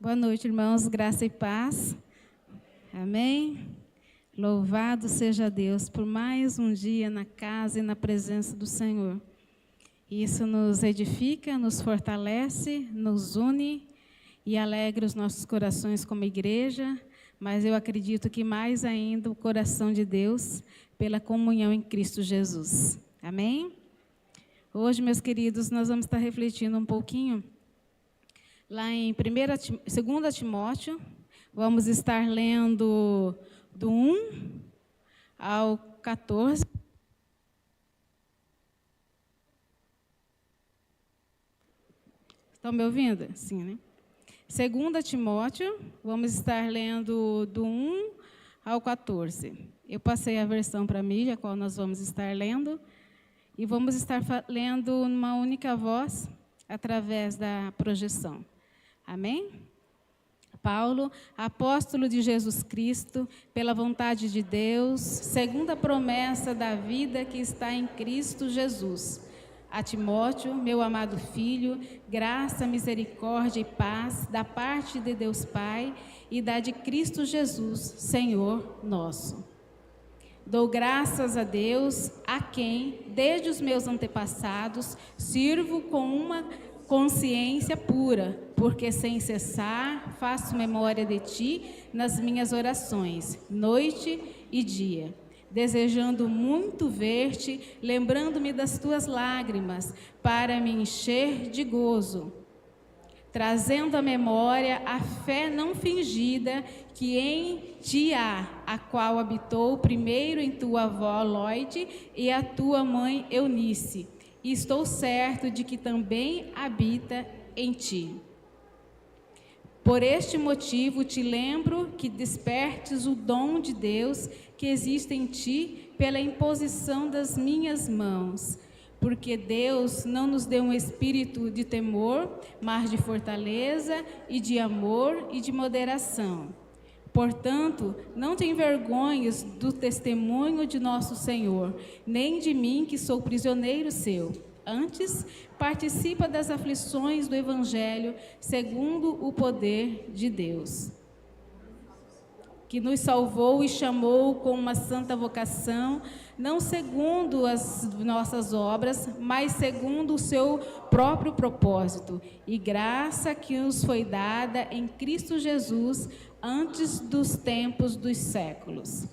Boa noite, irmãos, graça e paz. Amém? Louvado seja Deus por mais um dia na casa e na presença do Senhor. Isso nos edifica, nos fortalece, nos une e alegra os nossos corações como igreja, mas eu acredito que mais ainda o coração de Deus pela comunhão em Cristo Jesus. Amém? Hoje, meus queridos, nós vamos estar refletindo um pouquinho lá em 2 Timóteo, vamos estar lendo do 1 ao 14. Estão me ouvindo? Sim, né? 2 Timóteo, vamos estar lendo do 1 ao 14. Eu passei a versão para a mídia, a qual nós vamos estar lendo, e vamos estar lendo numa única voz, através da projeção. Amém? Paulo, apóstolo de Jesus Cristo, pela vontade de Deus, segundo a promessa da vida que está em Cristo Jesus. A Timóteo, meu amado filho, graça, misericórdia e paz da parte de Deus Pai e da de Cristo Jesus, Senhor nosso. Dou graças a Deus, a quem, desde os meus antepassados, sirvo com uma consciência pura, porque sem cessar faço memória de ti nas minhas orações, noite e dia, desejando muito ver-te, lembrando-me das tuas lágrimas, para me encher de gozo, trazendo à memória a fé não fingida que em ti há, a qual habitou primeiro em tua avó Loide e a tua mãe Eunice, e estou certo de que também habita em ti. Por este motivo te lembro que despertes o dom de Deus que existe em ti pela imposição das minhas mãos, porque Deus não nos deu um espírito de temor, mas de fortaleza e de amor e de moderação. Portanto, não te envergonhes do testemunho de nosso Senhor, nem de mim, que sou prisioneiro seu. Antes, participa das aflições do Evangelho, segundo o poder de Deus, que nos salvou e chamou com uma santa vocação, não segundo as nossas obras, mas segundo o seu próprio propósito, e graça que nos foi dada em Cristo Jesus antes dos tempos dos séculos,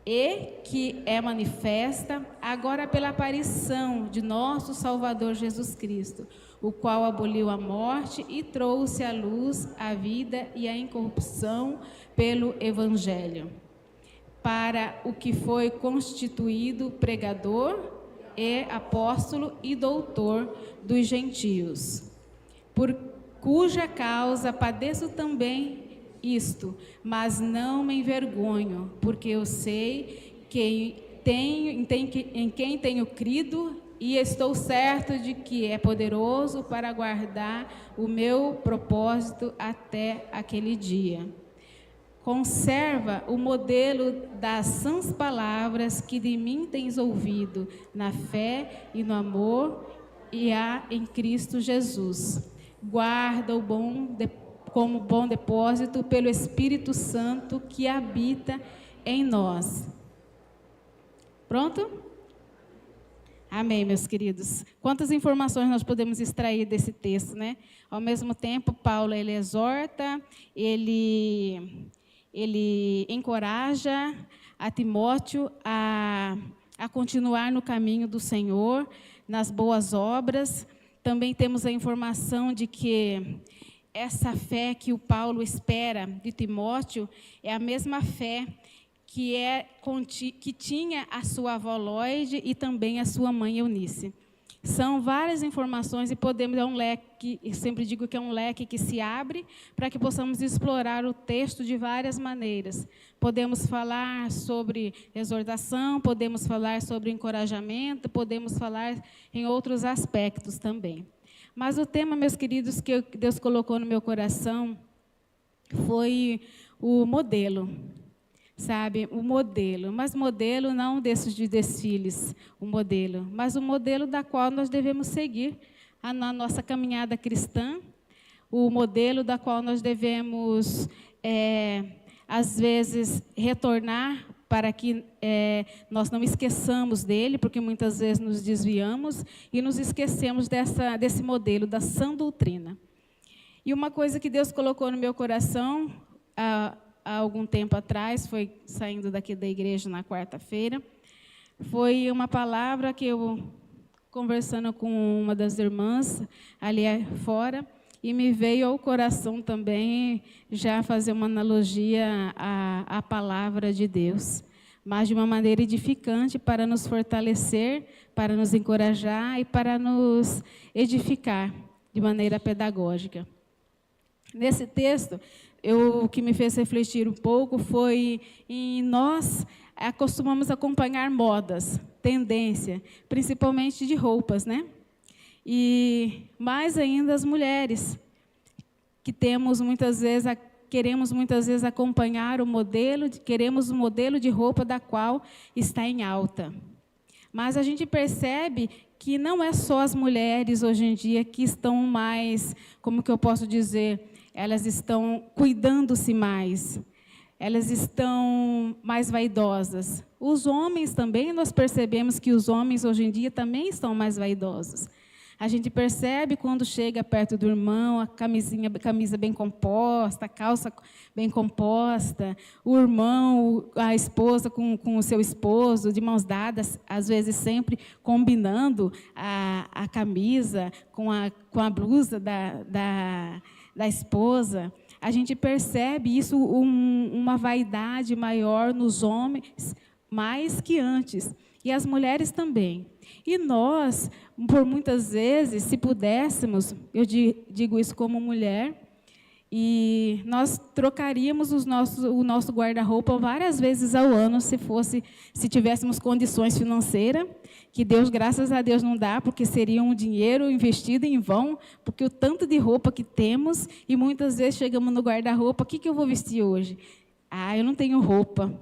e que é manifesta agora pela aparição de nosso Salvador Jesus Cristo, o qual aboliu a morte e trouxe à luz a vida e a incorrupção pelo Evangelho, para o que foi constituído pregador e apóstolo e doutor dos gentios, por cuja causa padeço também isto, mas não me envergonho, porque eu sei que em quem tenho crido e estou certo de que é poderoso para guardar o meu propósito até aquele dia. Conserva o modelo das sãs palavras que de mim tens ouvido, na fé e no amor e há em Cristo Jesus. Guarda como bom depósito pelo Espírito Santo que habita em nós. Pronto? Amém, meus queridos. Quantas informações nós podemos extrair desse texto, né? Ao mesmo tempo, Paulo, ele exorta, ele encoraja a Timóteo a continuar no caminho do Senhor, nas boas obras. Também temos a informação de que essa fé que o Paulo espera de Timóteo é a mesma fé que tinha a sua avó Loide e também a sua mãe Eunice. São várias informações e podemos, é um leque, eu sempre digo que é um leque que se abre para que possamos explorar o texto de várias maneiras. Podemos falar sobre exortação, podemos falar sobre encorajamento, podemos falar em outros aspectos também. Mas o tema, meus queridos, que Deus colocou no meu coração foi o modelo, sabe? O modelo, mas modelo não desses de desfiles, o modelo, mas o modelo da qual nós devemos seguir na nossa caminhada cristã, o modelo da qual nós devemos, às vezes, retornar para que nós não esqueçamos dele, porque muitas vezes nos desviamos e nos esquecemos desse modelo da sã doutrina. E uma coisa que Deus colocou no meu coração há algum tempo atrás, foi saindo daqui da igreja na quarta-feira, foi uma palavra que eu, conversando com uma das irmãs ali fora, e me veio ao coração também já fazer uma analogia à palavra de Deus, mas de uma maneira edificante para nos fortalecer, para nos encorajar e para nos edificar de maneira pedagógica. Nesse texto, o que me fez refletir um pouco foi em nós costumamos acompanhar modas, tendência, principalmente de roupas, né? E mais ainda as mulheres, que queremos muitas vezes acompanhar queremos o modelo de roupa da qual está em alta. Mas a gente percebe que não é só as mulheres hoje em dia que estão mais, como que eu posso dizer, elas estão cuidando-se mais, elas estão mais vaidosas. Os homens também, nós percebemos que os homens hoje em dia também estão mais vaidosos. A gente percebe quando chega perto do irmão, a camisa bem composta, a calça bem composta, o irmão, a esposa com o seu esposo, de mãos dadas, às vezes sempre combinando a camisa com a blusa da esposa. A gente percebe isso, uma vaidade maior nos homens, mais que antes. E as mulheres também. E nós, por muitas vezes, se pudéssemos, eu digo isso como mulher, e nós trocaríamos o nosso guarda-roupa várias vezes ao ano, se tivéssemos condições financeiras, que Deus, graças a Deus, não dá, porque seria um dinheiro investido em vão, porque o tanto de roupa que temos, e muitas vezes chegamos no guarda-roupa, o que eu vou vestir hoje? Eu não tenho roupa.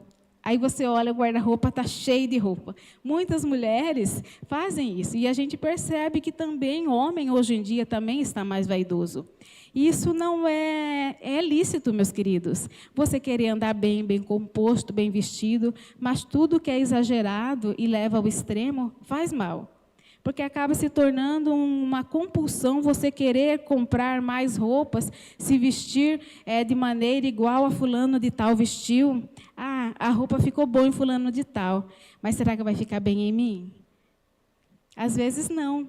Aí você olha, o guarda-roupa está cheio de roupa. Muitas mulheres fazem isso. E a gente percebe que também o homem, hoje em dia, também está mais vaidoso. Isso não é lícito, meus queridos. Você querer andar bem composto, bem vestido, mas tudo que é exagerado e leva ao extremo faz mal. Porque acaba se tornando uma compulsão você querer comprar mais roupas, se vestir de maneira igual a fulano de tal vestiu. A roupa ficou boa em fulano de tal, mas será que vai ficar bem em mim? Às vezes não.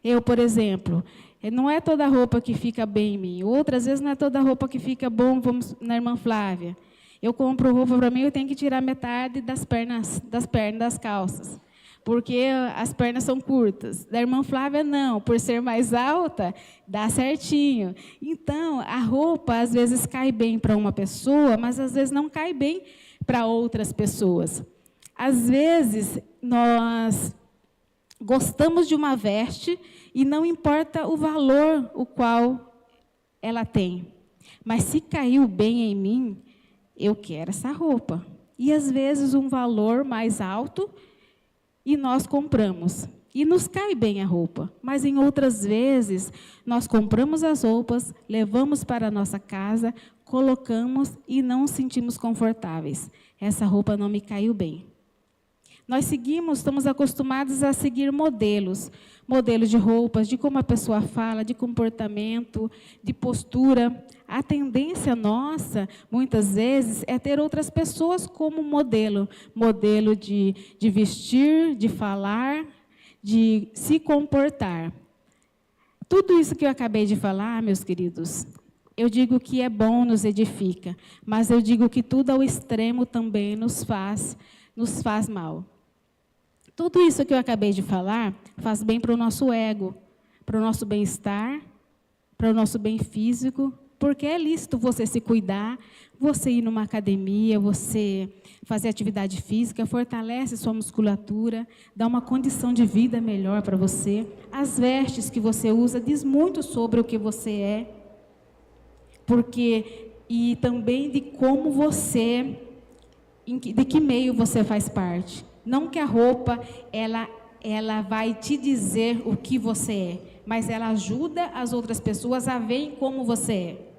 Eu, por exemplo, não é toda roupa que fica bem em mim. Outras vezes não é toda roupa que fica bom, vamos na irmã Flávia. Eu compro roupa para mim, eu tenho que tirar metade das pernas, das calças, porque as pernas são curtas. Da irmã Flávia, não, por ser mais alta, dá certinho. Então, a roupa, às vezes, cai bem para uma pessoa, mas, às vezes, não cai bem para outras pessoas. Às vezes, nós gostamos de uma veste e não importa o valor o qual ela tem. Mas, se caiu bem em mim, eu quero essa roupa. E, às vezes, um valor mais alto, e nós compramos. E nos cai bem a roupa. Mas, em outras vezes, nós compramos as roupas, levamos para a nossa casa, colocamos e não nos sentimos confortáveis. Essa roupa não me caiu bem. Nós estamos acostumados a seguir modelos de roupas, de como a pessoa fala, de comportamento, de postura. A tendência nossa, muitas vezes, é ter outras pessoas como modelo de vestir, de falar, de se comportar. Tudo isso que eu acabei de falar, meus queridos, eu digo que é bom, nos edifica, mas eu digo que tudo ao extremo também nos faz mal. Tudo isso que eu acabei de falar faz bem para o nosso ego, para o nosso bem-estar, para o nosso bem físico, porque é lícito você se cuidar, você ir numa academia, você fazer atividade física, fortalece sua musculatura, dá uma condição de vida melhor para você. As vestes que você usa diz muito sobre o que você é, e também de como você, de que meio você faz parte. Não que a roupa ela vai te dizer o que você é, mas ela ajuda as outras pessoas a verem como você é.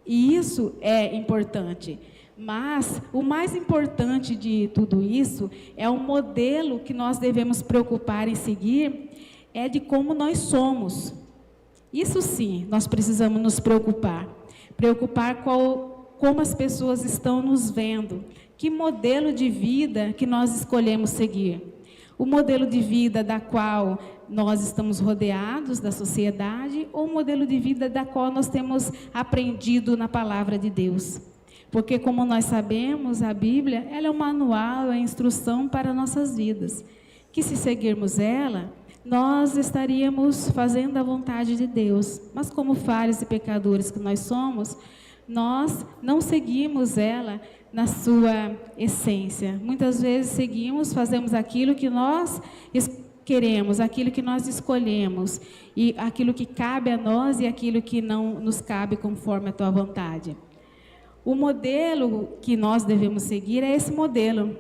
E isso é importante. Mas o mais importante de tudo isso é o modelo que nós devemos preocupar em seguir, é de como nós somos. Isso sim, nós precisamos nos preocupar. Preocupar como as pessoas estão nos vendo. Que modelo de vida que nós escolhemos seguir. O modelo de vida da qual nós estamos rodeados, da sociedade, ou o modelo de vida da qual nós temos aprendido na palavra de Deus. Porque, como nós sabemos, a Bíblia ela é um manual, é instrução para nossas vidas. Que se seguirmos ela, nós estaríamos fazendo a vontade de Deus. Mas como falhos e pecadores que nós somos, nós não seguimos ela na sua essência. Muitas vezes seguimos, fazemos aquilo que nós queremos, aquilo que nós escolhemos, e aquilo que cabe a nós e aquilo que não nos cabe conforme a tua vontade. O modelo que nós devemos seguir é esse modelo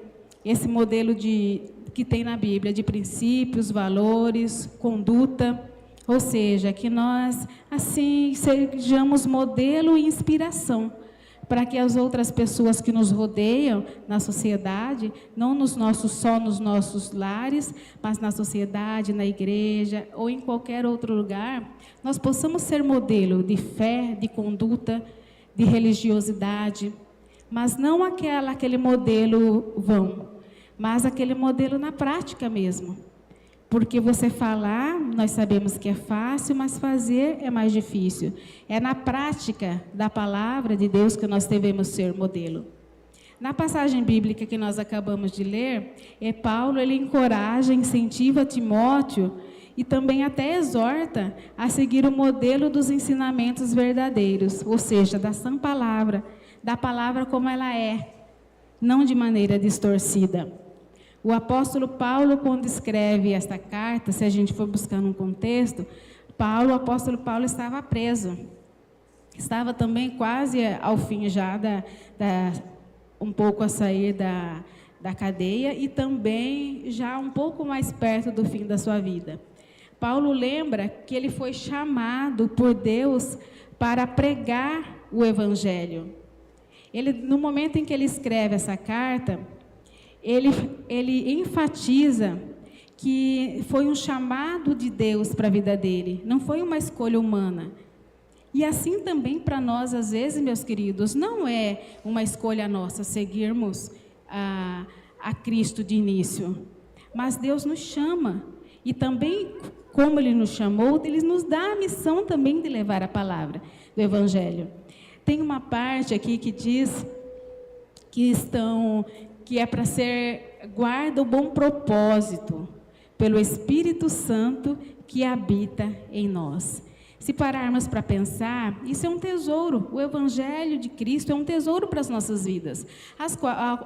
que tem na Bíblia, de princípios, valores, conduta, ou seja, que nós, assim, sejamos modelo e inspiração, para que as outras pessoas que nos rodeiam na sociedade, não só nos nossos lares, mas na sociedade, na igreja, ou em qualquer outro lugar, nós possamos ser modelo de fé, de conduta, de religiosidade, mas não aquele modelo vão, mas aquele modelo na prática mesmo. Porque você falar, nós sabemos que é fácil, mas fazer é mais difícil. É na prática da palavra de Deus que nós devemos ser modelo. Na passagem bíblica que nós acabamos de ler, Paulo ele encoraja, incentiva Timóteo e também até exorta a seguir o modelo dos ensinamentos verdadeiros, ou seja, da sã palavra, da palavra como ela é, não de maneira distorcida. O apóstolo Paulo, quando escreve esta carta, se a gente for buscar um contexto, o apóstolo Paulo estava preso. Estava também quase ao fim já, um pouco a sair da cadeia e também já um pouco mais perto do fim da sua vida. Paulo lembra que ele foi chamado por Deus para pregar o Evangelho. No momento em que ele escreve essa carta, ele enfatiza que foi um chamado de Deus para a vida dele, não foi uma escolha humana. E assim também para nós, às vezes, meus queridos, não é uma escolha nossa seguirmos a Cristo de início, mas Deus nos chama. E também, como Ele nos chamou, Ele nos dá a missão também de levar a palavra do Evangelho. Tem uma parte aqui que diz que é para ser guarda o bom propósito pelo Espírito Santo que habita em nós. Se pararmos para pensar, isso é um tesouro. O Evangelho de Cristo é um tesouro para as nossas vidas,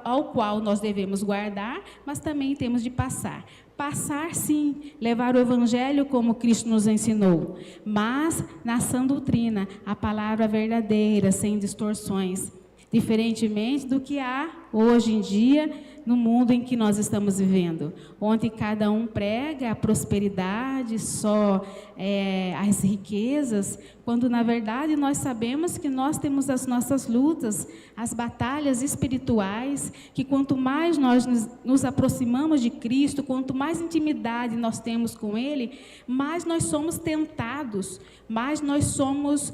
ao qual nós devemos guardar, mas também temos de passar. Passar, sim, levar o Evangelho como Cristo nos ensinou, mas na sã doutrina, a palavra verdadeira, sem distorções. Diferentemente do que há hoje em dia no mundo em que nós estamos vivendo, onde cada um prega a prosperidade, só as riquezas, quando na verdade nós sabemos que nós temos as nossas lutas, as batalhas espirituais, que quanto mais nós nos aproximamos de Cristo, quanto mais intimidade nós temos com Ele, mais nós somos tentados, mais nós somos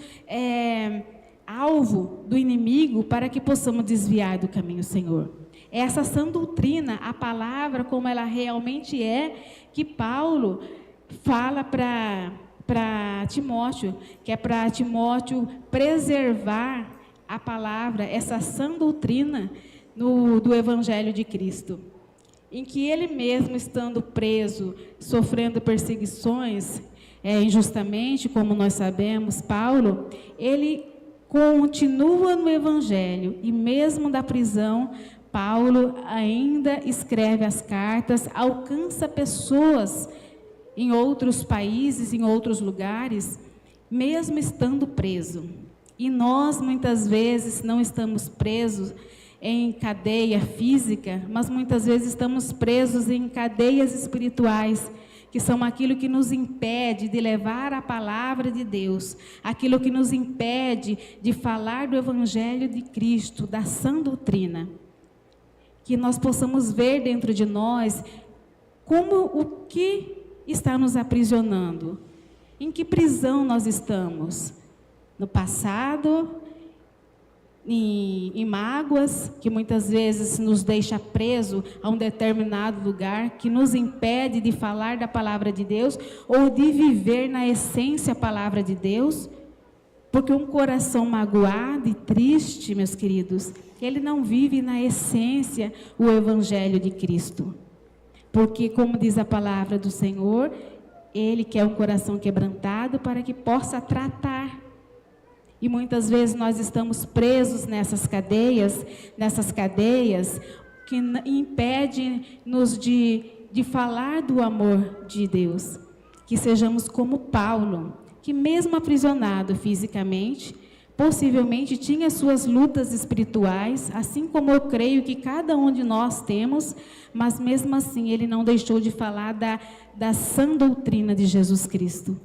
alvo do inimigo para que possamos desviar do caminho do Senhor. Essa sã doutrina, a palavra como ela realmente é, que Paulo fala para Timóteo, que é para Timóteo preservar a palavra, essa sã doutrina do Evangelho de Cristo, em que ele mesmo, estando preso, sofrendo perseguições injustamente, como nós sabemos, Paulo, ele continua no Evangelho, e mesmo da prisão, Paulo ainda escreve as cartas, alcança pessoas em outros países, em outros lugares, mesmo estando preso. E nós, muitas vezes, não estamos presos em cadeia física, mas muitas vezes estamos presos em cadeias espirituais, que são aquilo que nos impede de levar a palavra de Deus, aquilo que nos impede de falar do Evangelho de Cristo, da sã doutrina. Que nós possamos ver dentro de nós como o que está nos aprisionando. Em que prisão nós estamos? No passado, em mágoas, que muitas vezes nos deixa preso a um determinado lugar, que nos impede de falar da palavra de Deus, ou de viver na essência a palavra de Deus, porque um coração magoado e triste, meus queridos, ele não vive na essência o Evangelho de Cristo. Porque, como diz a palavra do Senhor, Ele quer um coração quebrantado para que possa tratar. E muitas vezes nós estamos presos nessas cadeias que impedem-nos de falar do amor de Deus. Que sejamos como Paulo, que mesmo aprisionado fisicamente, possivelmente tinha suas lutas espirituais, assim como eu creio que cada um de nós temos, mas mesmo assim ele não deixou de falar da sã doutrina de Jesus Cristo.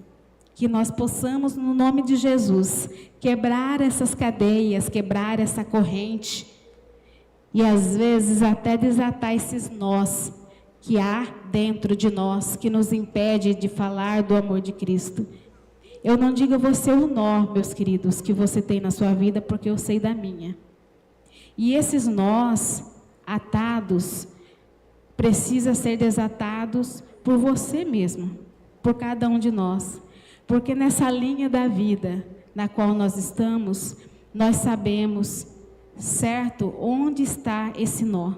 Que nós possamos, no nome de Jesus, quebrar essas cadeias, quebrar essa corrente, e às vezes até desatar esses nós que há dentro de nós, que nos impede de falar do amor de Cristo. Eu não digo a você o nó, meus queridos, que você tem na sua vida, porque eu sei da minha. E esses nós atados precisam ser desatados por você mesmo, por cada um de nós. Porque nessa linha da vida na qual nós estamos, nós sabemos, certo, onde está esse nó.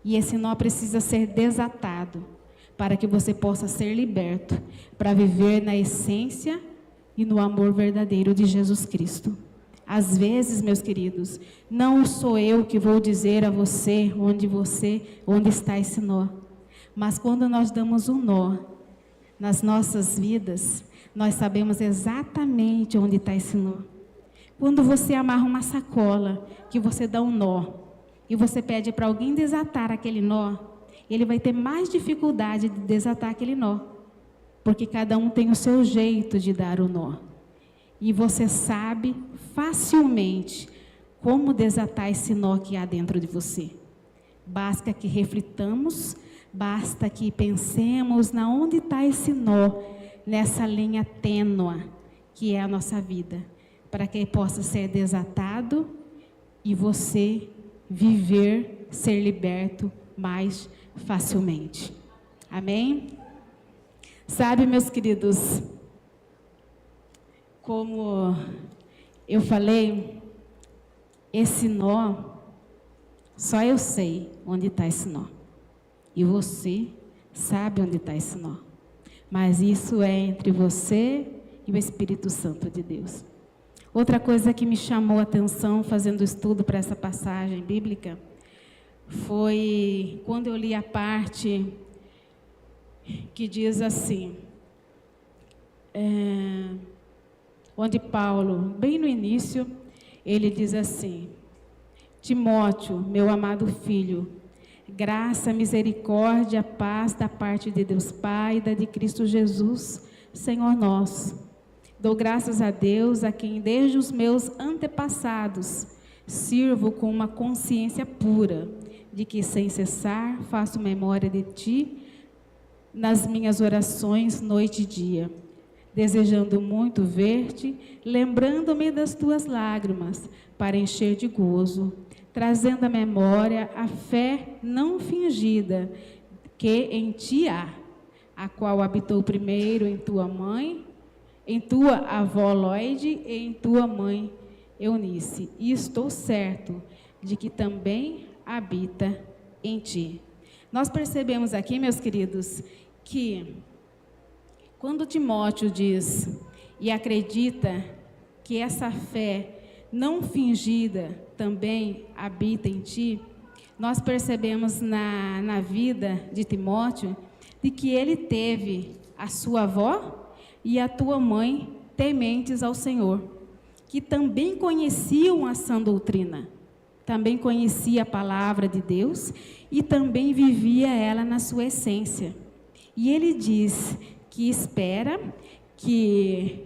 E esse nó precisa ser desatado, para que você possa ser liberto, para viver na essência e no amor verdadeiro de Jesus Cristo. Às vezes, meus queridos, não sou eu que vou dizer a você onde está esse nó. Mas quando nós damos um nó nas nossas vidas, nós sabemos exatamente onde está esse nó. Quando você amarra uma sacola, que você dá um nó, e você pede para alguém desatar aquele nó, ele vai ter mais dificuldade de desatar aquele nó, porque cada um tem o seu jeito de dar o nó. E você sabe facilmente como desatar esse nó que há dentro de você. Basta que reflitamos, basta que pensemos na onde está esse nó, nessa linha tênue que é a nossa vida, para que possa ser desatado e você viver, ser liberto mais facilmente. Amém? Sabe, meus queridos, como eu falei, esse nó, só eu sei onde está esse nó. E você sabe onde está esse nó. Mas isso é entre você e o Espírito Santo de Deus. Outra coisa que me chamou a atenção fazendo estudo para essa passagem bíblica foi quando eu li a parte que diz assim, onde Paulo, bem no início, ele diz assim: Timóteo, meu amado filho, graça, misericórdia, paz da parte de Deus Pai e da de Cristo Jesus, Senhor nosso. Dou graças a Deus, a quem desde os meus antepassados sirvo com uma consciência pura, de que sem cessar faço memória de Ti nas minhas orações noite e dia, desejando muito ver-te, lembrando-me das Tuas lágrimas, para encher de gozo, trazendo à memória a fé não fingida que em Ti há, a qual habitou primeiro em Tua mãe, em Tua avó Loide e em Tua mãe Eunice, e estou certo de que também habita em Ti. Nós percebemos aqui, meus queridos, que quando Timóteo diz e acredita que essa fé não fingida também habita em ti, nós percebemos na vida de Timóteo de que ele teve a sua avó e a tua mãe tementes ao Senhor, que também conheciam a sã doutrina, também conhecia a palavra de Deus e também vivia ela na sua essência. E ele diz que espera, que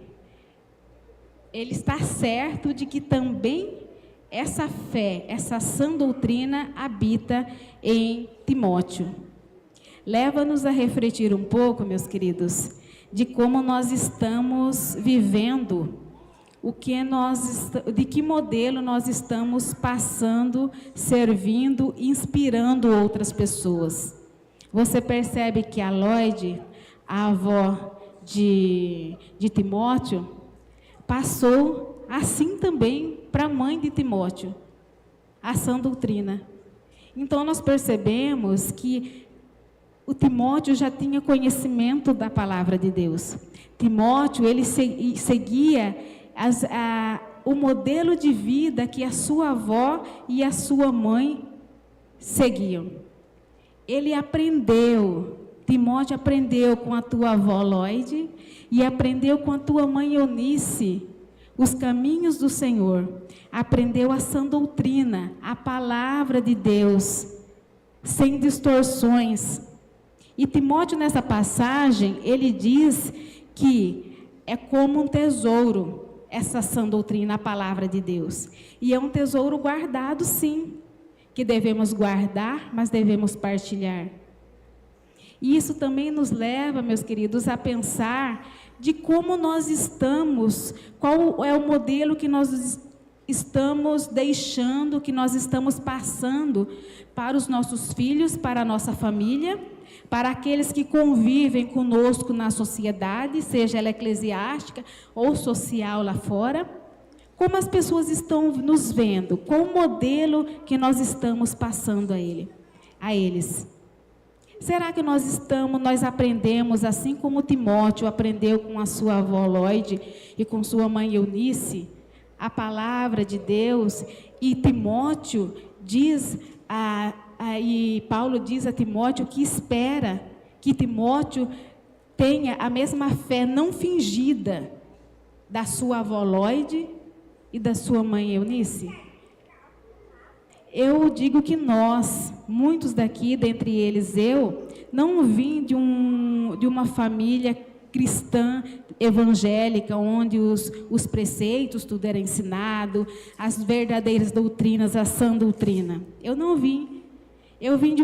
ele está certo de que também essa fé, essa sã doutrina habita em Timóteo. Leva-nos a refletir um pouco, meus queridos, de como nós estamos vivendo, de que modelo nós estamos passando, servindo, inspirando outras pessoas. Você percebe que a Lloyd, a avó de Timóteo, passou assim também para a mãe de Timóteo, a sã doutrina. Então nós percebemos que o Timóteo já tinha conhecimento da palavra de Deus. Timóteo, ele seguia o modelo de vida que a sua avó e a sua mãe seguiam. Ele aprendeu, Timóteo aprendeu com a tua avó Lloyd e aprendeu com a tua mãe Eunice os caminhos do Senhor. Aprendeu a sã doutrina, a palavra de Deus, sem distorções. E Timóteo, nessa passagem, ele diz que é como um tesouro, essa sã doutrina, a palavra de Deus. E é um tesouro guardado, sim, que devemos guardar, mas devemos partilhar. E isso também nos leva, meus queridos, a pensar de como nós estamos, qual é o modelo que nós estamos deixando, que nós estamos passando para os nossos filhos, para a nossa família, para aqueles que convivem conosco na sociedade, seja ela eclesiástica ou social lá fora. Como as pessoas estão nos vendo, qual o modelo que nós estamos passando a eles. Será que nós aprendemos, assim como Timóteo aprendeu com a sua avó Lloyd e com sua mãe Eunice, a palavra de Deus? E Timóteo diz, e Paulo diz a Timóteo que espera que Timóteo tenha a mesma fé não fingida da sua avó Lloyd e da sua mãe Eunice. Eu digo que nós, muitos daqui, dentre eles eu, não vim de uma família cristã evangélica, onde os preceitos, tudo era ensinado, as verdadeiras doutrinas, a sã doutrina. Eu não vim. Eu vim de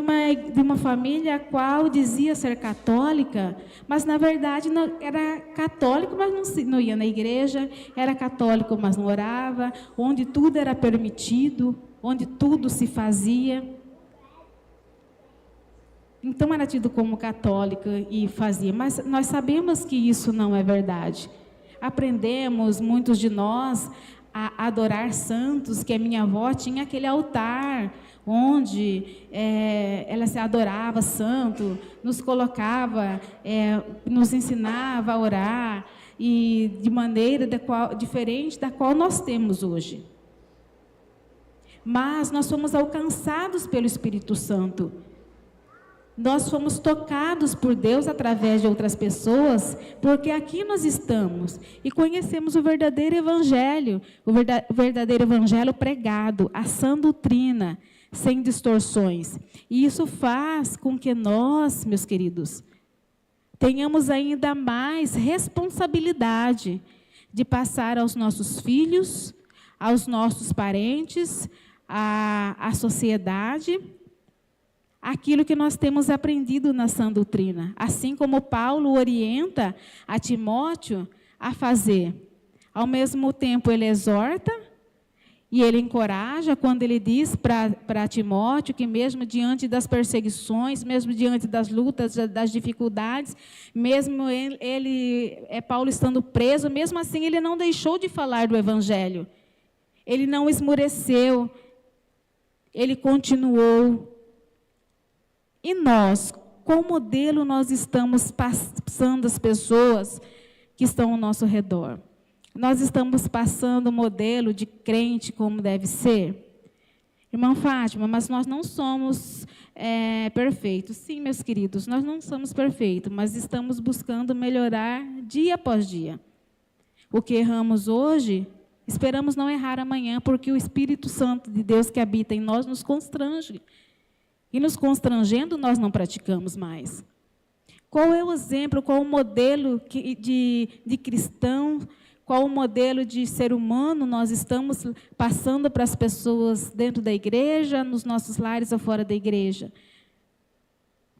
uma família a qual dizia ser católica, mas na verdade não, era católico, mas não ia na igreja, era católico, mas não orava, onde tudo era permitido, onde tudo se fazia. Então era tido como católica e fazia, mas nós sabemos que isso não é verdade. Aprendemos, muitos de nós, a adorar santos, que a minha avó tinha aquele altar, onde ela se adorava santo, nos colocava, nos ensinava a orar, e de maneira diferente da qual nós temos hoje. Mas nós fomos alcançados pelo Espírito Santo. Nós fomos tocados por Deus através de outras pessoas, porque aqui nós estamos e conhecemos o verdadeiro evangelho, o verdadeiro evangelho pregado, a sã doutrina, sem distorções. E isso faz com que nós, meus queridos, tenhamos ainda mais responsabilidade de passar aos nossos filhos, aos nossos parentes, à sociedade, aquilo que nós temos aprendido na sã doutrina. Assim como Paulo orienta a Timóteo a fazer. Ao mesmo tempo, ele exorta e ele encoraja quando ele diz para Timóteo que mesmo diante das perseguições, mesmo diante das lutas, das dificuldades, mesmo Paulo estando preso, mesmo assim ele não deixou de falar do Evangelho. Ele não esmureceu, ele continuou. E nós, qual modelo nós estamos passando às pessoas que estão ao nosso redor? Nós estamos passando o modelo de crente como deve ser? Irmã Fátima, mas nós não somos perfeitos. Sim, meus queridos, nós não somos perfeitos, mas estamos buscando melhorar dia após dia. O que erramos hoje, esperamos não errar amanhã, porque o Espírito Santo de Deus que habita em nós nos constrange. E nos constrangendo, nós não praticamos mais. Qual é o exemplo, qual o modelo de cristão, qual o modelo de ser humano nós estamos passando para as pessoas dentro da igreja, nos nossos lares ou fora da igreja?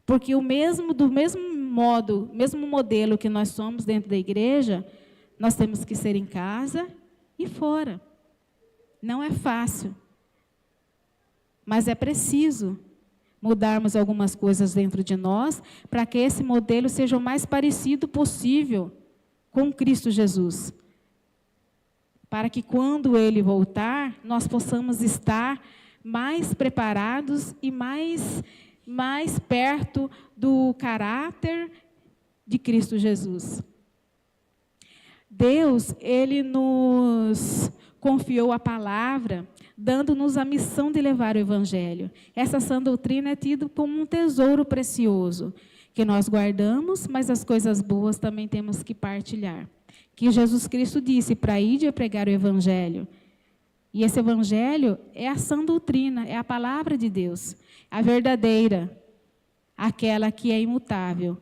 Porque do mesmo modo, mesmo modelo que nós somos dentro da igreja, nós temos que ser em casa e fora. Não é fácil, mas é preciso mudarmos algumas coisas dentro de nós para que esse modelo seja o mais parecido possível com Cristo Jesus. Para que quando Ele voltar, nós possamos estar mais preparados e mais perto do caráter de Cristo Jesus. Deus, Ele nos confiou a palavra, dando-nos a missão de levar o Evangelho. Essa sã doutrina é tida como um tesouro precioso, que nós guardamos, mas as coisas boas também temos que partilhar. Que Jesus Cristo disse para ir e pregar o Evangelho. E esse Evangelho é a sã doutrina, é a palavra de Deus, a verdadeira, aquela que é imutável,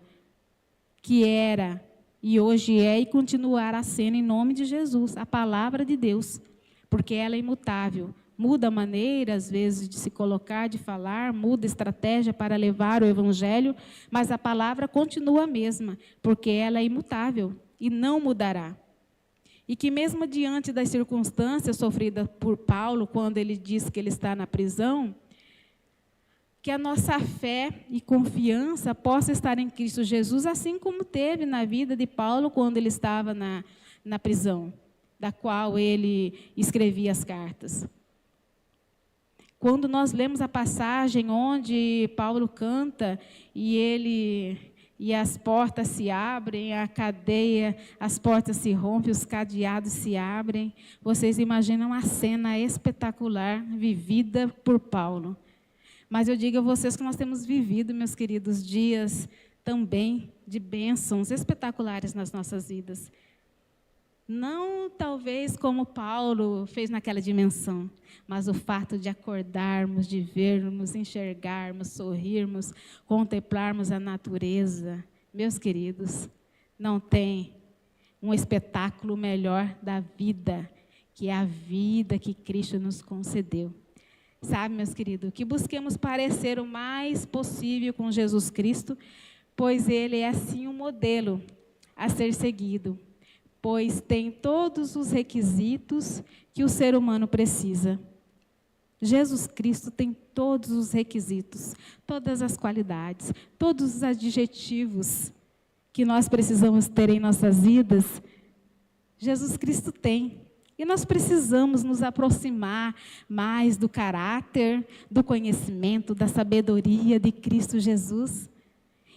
que era e hoje é e continuará sendo em nome de Jesus, a palavra de Deus, porque ela é imutável. Muda a maneira, às vezes, de se colocar, de falar, muda a estratégia para levar o Evangelho, mas a palavra continua a mesma, porque ela é imutável e não mudará. E que mesmo diante das circunstâncias sofridas por Paulo, quando ele diz que ele está na prisão, que a nossa fé e confiança possa estar em Cristo Jesus, assim como teve na vida de Paulo quando ele estava na prisão, da qual ele escrevia as cartas. Quando nós lemos a passagem onde Paulo canta e as portas se abrem, a cadeia, as portas se rompem, os cadeados se abrem, vocês imaginam a cena espetacular vivida por Paulo. Mas eu digo a vocês que nós temos vivido, meus queridos, dias também de bênçãos espetaculares nas nossas vidas. Não talvez como Paulo fez naquela dimensão, mas o fato de acordarmos, de vermos, enxergarmos, sorrirmos, contemplarmos a natureza. Meus queridos, não tem um espetáculo melhor da vida, que é a vida que Cristo nos concedeu. Sabe, meus queridos, que busquemos parecer o mais possível com Jesus Cristo, pois Ele é assim um modelo a ser seguido, pois tem todos os requisitos que o ser humano precisa. Jesus Cristo tem todos os requisitos, todas as qualidades, todos os adjetivos que nós precisamos ter em nossas vidas, Jesus Cristo tem. E nós precisamos nos aproximar mais do caráter, do conhecimento, da sabedoria de Cristo Jesus.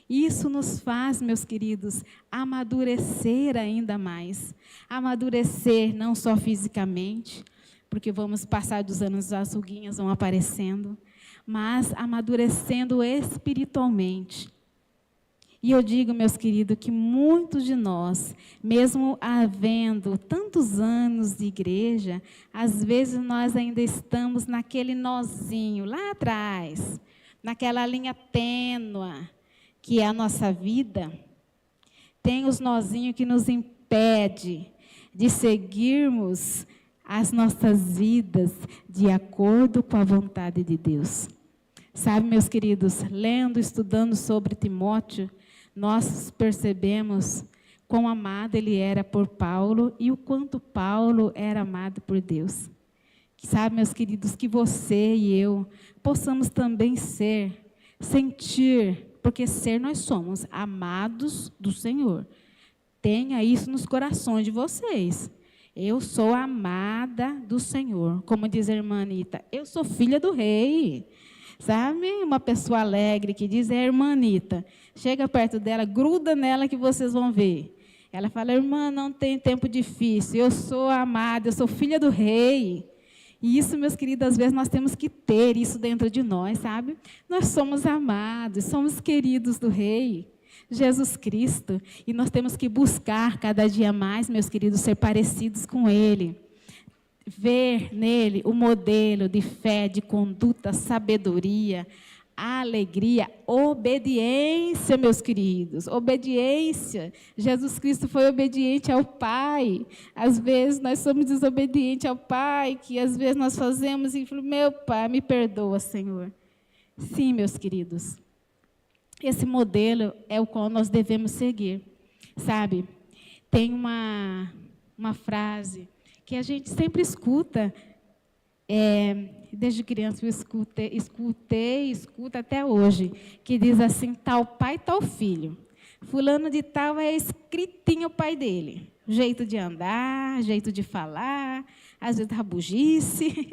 Isso nos faz, meus queridos, amadurecer ainda mais. Amadurecer não só fisicamente, porque vamos passar dos anos, as ruguinhas vão aparecendo, mas amadurecendo espiritualmente. E eu digo, meus queridos, que muitos de nós, mesmo havendo tantos anos de igreja, às vezes nós ainda estamos naquele nozinho lá atrás, naquela linha tênua, que é a nossa vida. Tem os nozinhos que nos impede de seguirmos as nossas vidas de acordo com a vontade de Deus. Sabe, meus queridos, lendo, estudando sobre Timóteo, nós percebemos quão amado ele era por Paulo e o quanto Paulo era amado por Deus. Sabe, meus queridos, que você e eu possamos também sentir, porque nós somos amados do Senhor. Tenha isso nos corações de vocês. Eu sou amada do Senhor. Como diz a irmã Anita, eu sou filha do rei. Sabe, uma pessoa alegre que diz, é a irmã Anita. Chega perto dela, gruda nela que vocês vão ver. Ela fala, irmã, não tem tempo difícil, eu sou amada, eu sou filha do rei. E isso, meus queridos, às vezes nós temos que ter isso dentro de nós, sabe? Nós somos amados, somos queridos do rei, Jesus Cristo. E nós temos que buscar cada dia mais, meus queridos, ser parecidos com Ele. Ver nele o modelo de fé, de conduta, sabedoria, alegria, obediência, meus queridos, obediência. Jesus Cristo foi obediente ao Pai. Às vezes nós somos desobedientes ao Pai, que às vezes nós fazemos e falamos, meu Pai, me perdoa, Senhor. Sim, meus queridos, esse modelo é o qual nós devemos seguir. Sabe, tem uma frase que a gente sempre escuta, desde criança eu escuto até hoje, que diz assim, tal pai, tal filho. Fulano de tal é escritinho o pai dele. Jeito de andar, jeito de falar, às vezes rabugice,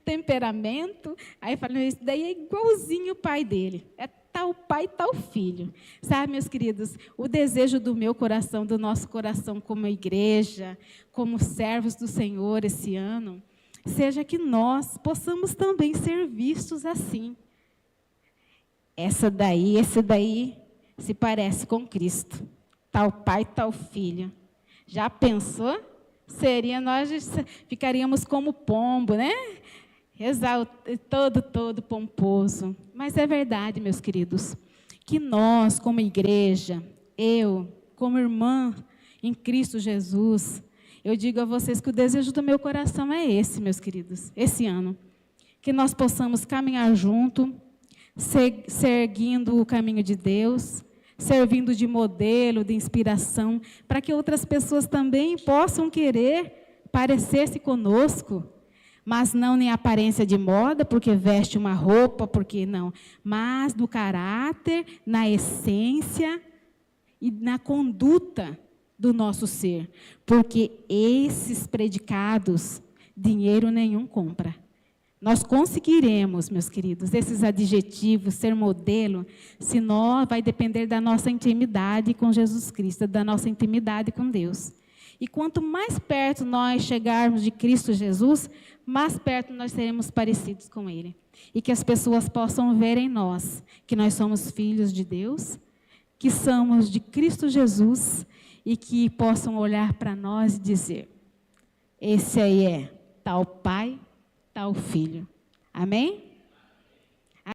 temperamento. Aí fala, isso daí é igualzinho o pai dele. É tal pai, tal filho. Sabe, meus queridos, o desejo do meu coração, do nosso coração como igreja, como servos do Senhor esse ano, seja que nós possamos também ser vistos assim. Esse daí se parece com Cristo. Tal pai, tal filho. Já pensou? Nós ficaríamos como pombo, né? Todo pomposo. Mas é verdade, meus queridos, que nós, como igreja, eu, como irmã em Cristo Jesus, eu digo a vocês que o desejo do meu coração é esse, meus queridos, esse ano. Que nós possamos caminhar junto, seguindo o caminho de Deus, servindo de modelo, de inspiração, para que outras pessoas também possam querer parecer-se conosco, mas não em aparência de moda, porque veste uma roupa, porque não, mas no caráter, na essência e na conduta do nosso ser, porque esses predicados, dinheiro nenhum compra. Nós conseguiremos, meus queridos, esses adjetivos, ser modelo, se nós, vai depender da nossa intimidade com Jesus Cristo, da nossa intimidade com Deus. E quanto mais perto nós chegarmos de Cristo Jesus, mais perto nós seremos parecidos com Ele. E que as pessoas possam ver em nós que nós somos filhos de Deus, que somos de Cristo Jesus, e que possam olhar para nós e dizer, esse aí é tal pai, tal filho. Amém?